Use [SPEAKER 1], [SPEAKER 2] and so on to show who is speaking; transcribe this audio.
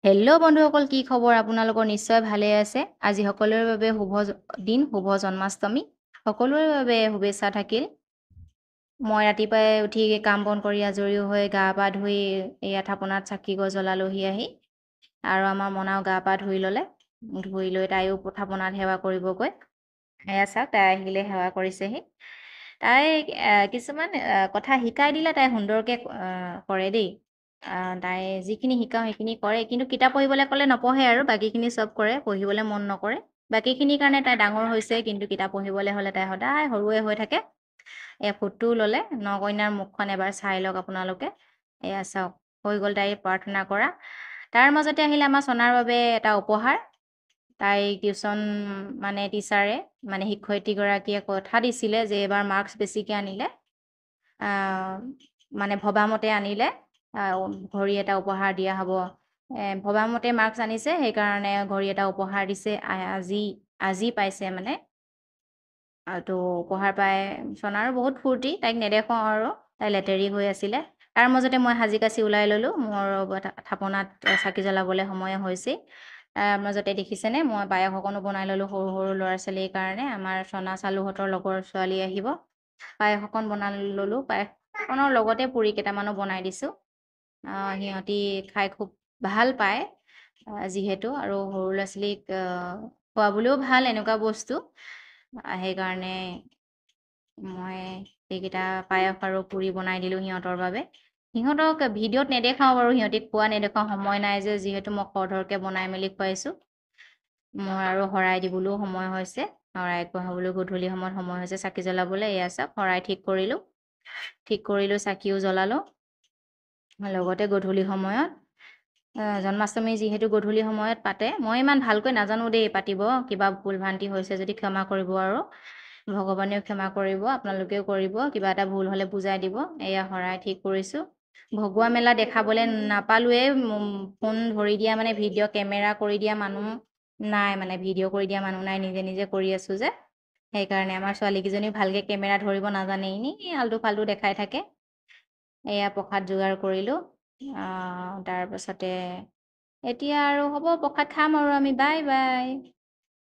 [SPEAKER 1] Hello' বন্ধুসকল, কি খবৰ? আপোনালোকৰ নিশ্চয় ভালে আছে। আজি সকলোৰে বাবে দিন, শুভ জন্মাষ্টমী। সকলোৰে বাবে শুভেচ্ছা থাকিল। মই ৰাতিপুৱাই উঠি কাম বন কৰি আজৰি হৈ গা পা ধুই এয়া থাপনাত চাকি গছ জ্বলালোহি আহি। আৰু আমাৰ মনাও গা পা ধুই ল'লে। ধুই লৈ তাইও থাপনাত সেৱা কৰিবগৈ। এয়া চাওক, তাই আহিলে সেৱা কৰিছেহি। তাই কিছুমান কথা শিকাই দিলে তাই সুন্দৰকৈ কৰে দেই। তাই যিখিনি শিকাওঁ সেইখিনি কৰে, কিন্তু কিতাপ পঢ়িবলৈ ক'লে নপঢ়ে আৰু বাকীখিনি চব কৰে। পঢ়িবলৈ মন নকৰে। বাকীখিনিৰ কাৰণে তাই ডাঙৰ হৈছে, কিন্তু কিতাপ পঢ়িবলৈ হ'লে তাই সদায় সৰুৱে হৈ থাকে। ফুটটোও ল'লে। নকইনাৰ মুখখন এবাৰ চাই লওক আপোনালোকে। এয়া চাওক, হৈ গ'ল তাইৰ প্ৰাৰ্থনা কৰা। তাৰ মাজতে আহিলে আমাৰ চনাৰ বাবে এটা উপহাৰ। তাই টিউশ্যন টিচাৰে শিক্ষয়িত্ৰীগৰাকীয়ে কথা দিছিলে যে এইবাৰ মাৰ্কছ বেছিকৈ আনিলে, ভবামতে আনিলে ঘড়ী এটা উপহাৰ দিয়া হ'ব। ভবামতে মাৰ্কছ আনিছে, সেইকাৰণে ঘড়ী এটা উপহাৰ দিছে। আজি পাইছে তো উপহাৰ পাই চনাৰো বহুত ফূৰ্তি। তাইক নেদেখাওঁ আৰু, তাই লেতেৰি হৈ আছিলে। তাৰ মাজতে মই সাজি কাচি ওলাই ল'লোঁ। মোৰ থাপনাত চাকি জ্বলাবলৈ সময় হৈছেই। তাৰ মাজতে দেখিছেনে, মই পায়স অকণো বনাই ল'লোঁ সৰু সৰু ল'ৰা ছোৱালীৰ কাৰণে। আমাৰ চনা চালুহঁতৰ লগৰ ছোৱালী আহিব। পায়স অকণ বনাই ল'লোঁ। পায়সকণৰ লগতে পুৰি কেইটামানো বনাই দিছোঁ। সিহঁতি খাই খুব ভাল পায় যিহেতু, আৰু সৰু ল'ৰা ছোৱালীক খুৱাবলৈও ভাল এনেকুৱা বস্তু। সেইকাৰণে মই এইকেইটা পায়স আৰু পুৰি বনাই দিলোঁ সিহঁতৰ বাবে। সিহঁতক ভিডিঅ'ত নেদেখাওঁ বাৰু, সিহঁতি খোৱা নেদেখাওঁ, সময় নাই যে, যিহেতু মই খৰধৰকৈ বনাই মেলি খুৱাইছোঁ। মোৰ আৰু শৰাই দিবলৈও সময় হৈছে। শৰাই খুৱাবলৈ গধূলি সময়ত সময় হৈছে চাকি জ্বলাবলৈ। এয়া চাওক, শৰাই ঠিক কৰিলোঁ, চাকিও জ্বলালোঁ। লগতে গধূলি সময়ত জন্মাষ্টমী যিহেতু গধূলি সময়ত পাতে। মই ইমান ভালকৈ নাজানো দেই পাতিব। কিবা ভুল ভ্ৰান্তি হৈছে যদি ক্ষমা কৰিব, আৰু ভগৱানেও ক্ষমা কৰিব, আপোনালোকেও কৰিব। কিবা এটা ভুল হ'লে বুজাই দিব। এয়া শৰাই ঠিক কৰিছোঁ। ভগুৱা মেলা দেখাবলৈ নাপালোৱেই। ফোন ধৰি দিয়া ভিডিঅ' কেমেৰা কৰি দিয়া মানুহ নাই, ভিডিঅ' কৰি দিয়া মানুহ নাই। নিজে নিজে কৰি আছোঁ যে, সেইকাৰণে। আমাৰ ছোৱালীকেইজনীও ভালকৈ কেমেৰা ধৰিব নাজানে, এনেই আল্টু ফাল্টু দেখাই থাকে। এয়া প্ৰসাদ যোগাৰ কৰিলোঁ। তাৰপাছতে এতিয়া আৰু হ'ব, প্ৰসাদ খাম আৰু আমি। Bye bye.